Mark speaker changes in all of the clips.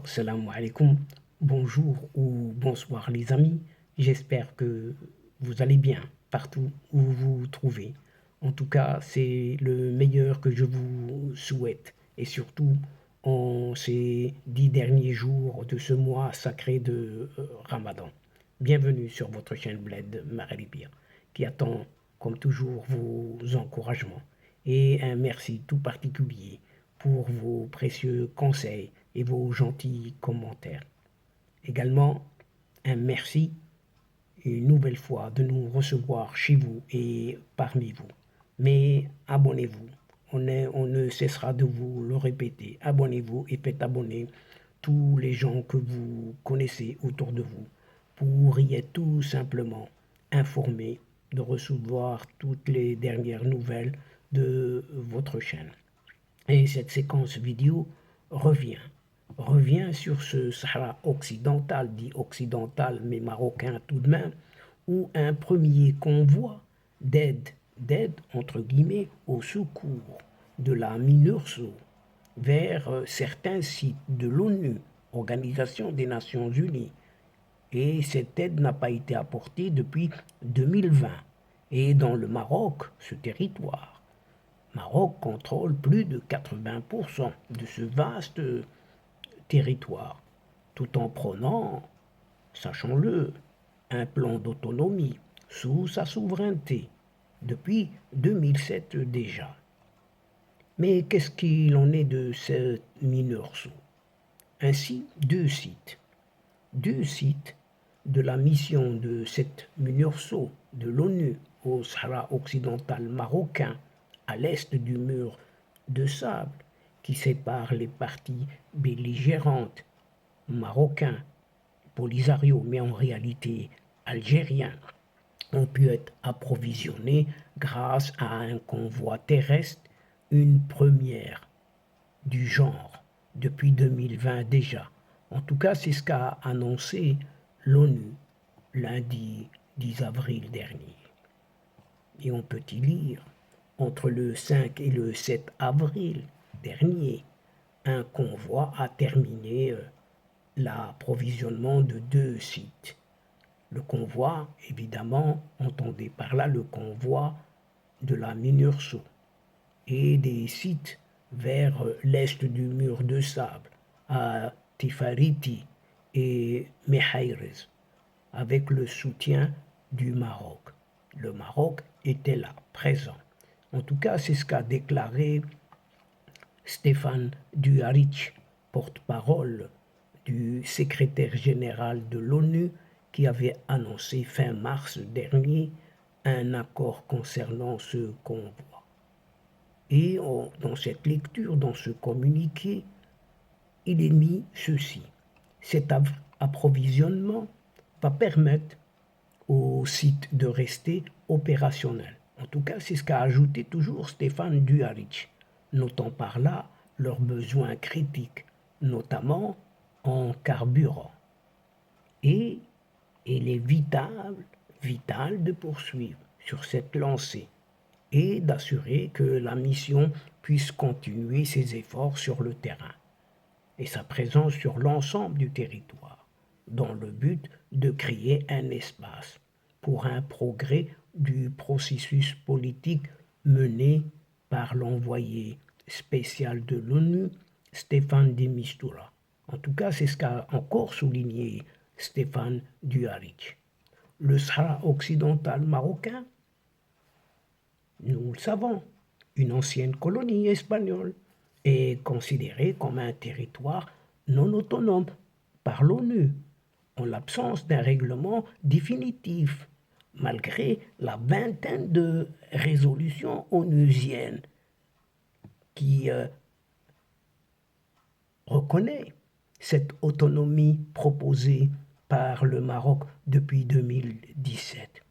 Speaker 1: Salam alaikum, bonjour ou bonsoir les amis. J'espère que vous allez bien partout où vous vous trouvez. En tout cas, c'est le meilleur que je vous souhaite. Et surtout, en ces 10 derniers jours de ce mois sacré de Ramadan. Bienvenue sur votre chaîne Bled Maghribia, qui attend comme toujours vos encouragements. Et un merci tout particulier pour vos précieux conseils et vos gentils commentaires. Également, un merci une nouvelle fois de nous recevoir chez vous et parmi vous. Mais abonnez-vous. On ne cessera de vous le répéter. Abonnez-vous et faites abonner tous les gens que vous connaissez autour de vous pour y être tout simplement informés de recevoir toutes les dernières nouvelles de votre chaîne. Et cette séquence vidéo revient, revient sur ce Sahara occidental, dit occidental mais marocain tout de même, où un premier convoi d'aide entre guillemets au secours de la MINURSO vers certains sites de l'ONU, Organisation des Nations Unies. Et cette aide n'a pas été apportée depuis 2020. Et dans le Maroc, ce territoire, Maroc contrôle plus de 80% de ce vaste territoire, tout en prenant, sachons-le, un plan d'autonomie sous sa souveraineté depuis 2007 déjà. Mais qu'est-ce qu'il en est de cette MINURSO? Ainsi, deux sites de la mission de cette MINURSO de l'ONU au Sahara occidental marocain, à l'est du mur de sable qui sépare les parties belligérantes marocains, Polisario, mais en réalité algériens, ont pu être approvisionnés grâce à un convoi terrestre, une première du genre depuis 2020 déjà. En tout cas, c'est ce qu'a annoncé l'ONU lundi 10 avril dernier. Et on peut y lire, entre le 5 et le 7 avril dernier, un convoi a terminé l'approvisionnement de deux sites. Le convoi, évidemment, entendez par là le convoi de la MINURSO et des sites vers l'est du mur de sable, à Tifariti et Mehairez, avec le soutien du Maroc. Le Maroc était là, présent. En tout cas, c'est ce qu'a déclaré Stéphane Dujarric, porte-parole du secrétaire général de l'ONU, qui avait annoncé fin mars dernier un accord concernant ce convoi. Et dans cette lecture, dans ce communiqué, il est mis ceci. Cet approvisionnement va permettre au site de rester opérationnel. En tout cas, c'est ce qu'a ajouté toujours Stéphane Dujarric, notant par là leurs besoins critiques, notamment en carburant. Et il est vital de poursuivre sur cette lancée et d'assurer que la mission puisse continuer ses efforts sur le terrain et sa présence sur l'ensemble du territoire, dans le but de créer un espace pour un progrès du processus politique mené par l'envoyé spécial de l'ONU, Stéphane de Mistura. En tout cas, c'est ce qu'a encore souligné Stéphane Dujarric. Le Sahara occidental marocain, nous le savons, une ancienne colonie espagnole, est considéré comme un territoire non autonome par l'ONU, en l'absence d'un règlement définitif, malgré la vingtaine de résolutions onusiennes qui reconnaît cette autonomie proposée par le Maroc depuis 2017.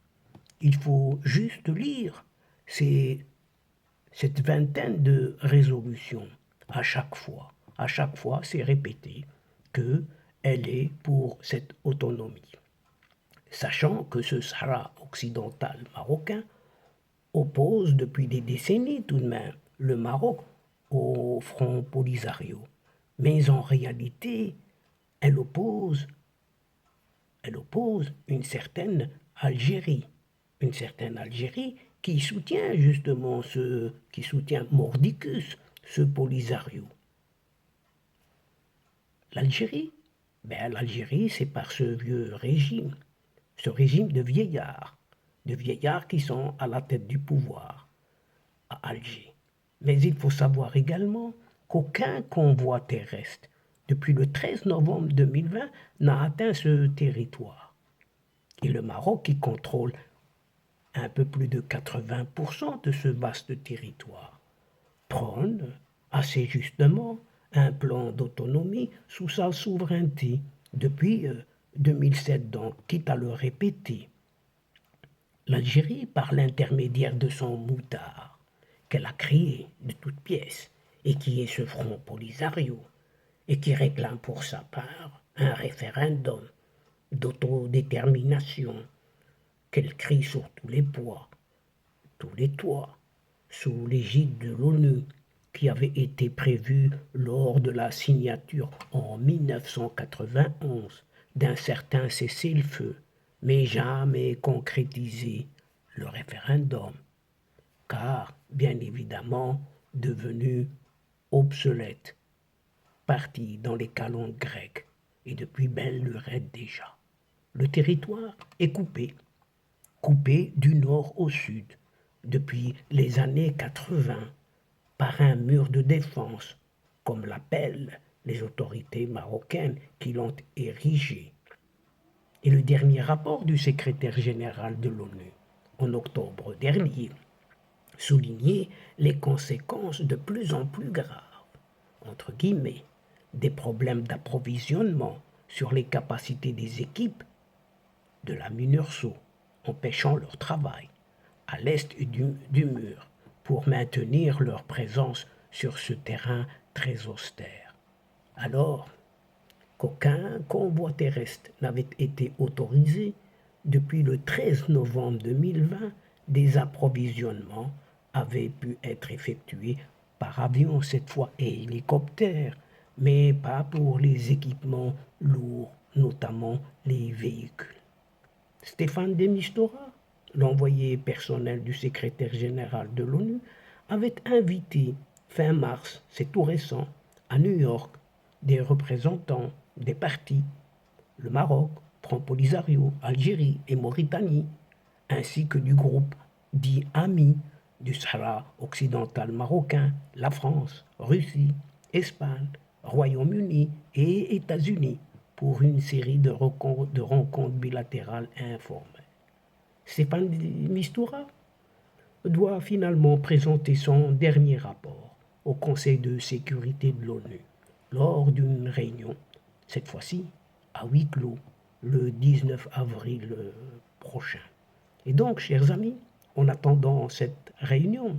Speaker 1: Il faut juste lire cette vingtaine de résolutions à chaque fois. À chaque fois, c'est répété qu'elle est pour cette autonomie. Sachant que ce Sahara occidental marocain oppose depuis des décennies tout de même le Maroc au Front Polisario. Mais en réalité, elle oppose, elle oppose une certaine Algérie qui soutient justement qui soutient Mordicus, ce Polisario. L'Algérie, l'Algérie, c'est par ce vieux régime, ce régime de vieillards qui sont à la tête du pouvoir à Alger. Mais il faut savoir également qu'aucun convoi terrestre, depuis le 13 novembre 2020, n'a atteint ce territoire. Et le Maroc, qui contrôle un peu plus de 80% de ce vaste territoire, prône assez justement un plan d'autonomie sous sa souveraineté depuis 2007, donc, quitte à le répéter. L'Algérie, par l'intermédiaire de son moutard, qu'elle a créé de toutes pièces, et qui est ce Front Polisario, et qui réclame pour sa part un référendum d'autodétermination, qu'elle crie sur tous les poids, tous les toits, sous l'égide de l'ONU, qui avait été prévu lors de la signature en 1991 d'un certain cessez-le-feu, mais jamais concrétisé le référendum, car bien évidemment devenu obsolète, parti dans les calendes grecques et depuis belle lurette déjà. Le territoire est coupé du nord au sud depuis les années 80 par un mur de défense, comme l'appellent les autorités marocaines qui l'ont érigé. Et le dernier rapport du secrétaire général de l'ONU, en octobre dernier, soulignait les conséquences de plus en plus graves, entre guillemets, des problèmes d'approvisionnement sur les capacités des équipes de la MINURSO, empêchant leur travail à l'est du mur pour maintenir leur présence sur ce terrain très austère. Alors qu'aucun convoi terrestre n'avait été autorisé depuis le 13 novembre 2020, des approvisionnements avaient pu être effectués par avion cette fois et hélicoptère, mais pas pour les équipements lourds, notamment les véhicules. Stéphane de Mistura, l'envoyé personnel du secrétaire général de l'ONU, avait invité fin mars, c'est tout récent, à New York, des représentants des partis, le Maroc, Front Polisario, Algérie et Mauritanie, ainsi que du groupe dit AMI du Sahara occidental marocain, la France, Russie, Espagne, Royaume-Uni et États-Unis pour une série de rencontres bilatérales informelles. Stéphane Mistura doit finalement présenter son dernier rapport au Conseil de sécurité de l'ONU lors d'une réunion, cette fois-ci à huis clos, le 19 avril prochain. Et donc, chers amis, en attendant cette réunion,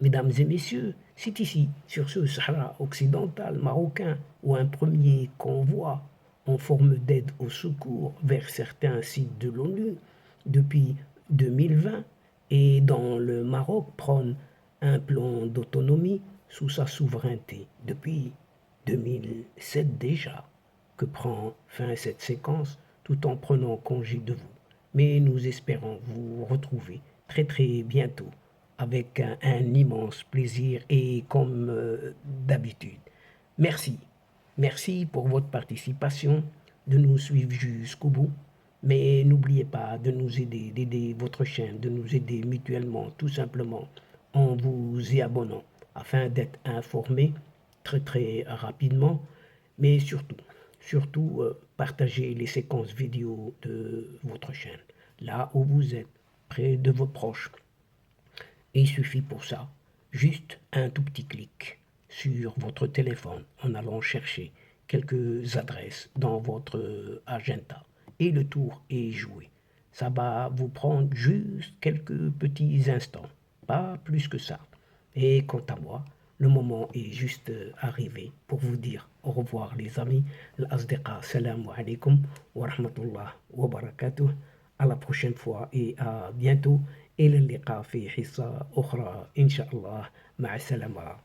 Speaker 1: mesdames et messieurs, c'est ici, sur ce Sahara occidental marocain, où un premier convoi en forme d'aide au secours vers certains sites de l'ONU depuis 2020 et dans le Maroc prône un plan d'autonomie sous sa souveraineté depuis 2007 déjà, que prend fin cette séquence tout en prenant congé de vous. Mais nous espérons vous retrouver très très bientôt avec un immense plaisir et comme d'habitude. Merci. Merci pour votre participation, de nous suivre jusqu'au bout. Mais n'oubliez pas de nous aider, d'aider votre chaîne, de nous aider mutuellement, tout simplement, en vous y abonnant, afin d'être informé très très rapidement, mais surtout, partagez les séquences vidéo de votre chaîne, là où vous êtes, près de vos proches. Et il suffit pour ça, juste un tout petit clic sur votre téléphone en allant chercher quelques adresses dans votre agenda. Et le tour est joué. Ça va vous prendre juste quelques petits instants, pas plus que ça. Et quant à moi, le moment est juste arrivé pour vous dire au revoir les amis. L'asdiqa, salam alaikum wa rahmatullah wa barakatuh. À la prochaine fois et à bientôt. إلى اللقاء في حصة أخرى إن شاء الله مع السلامة.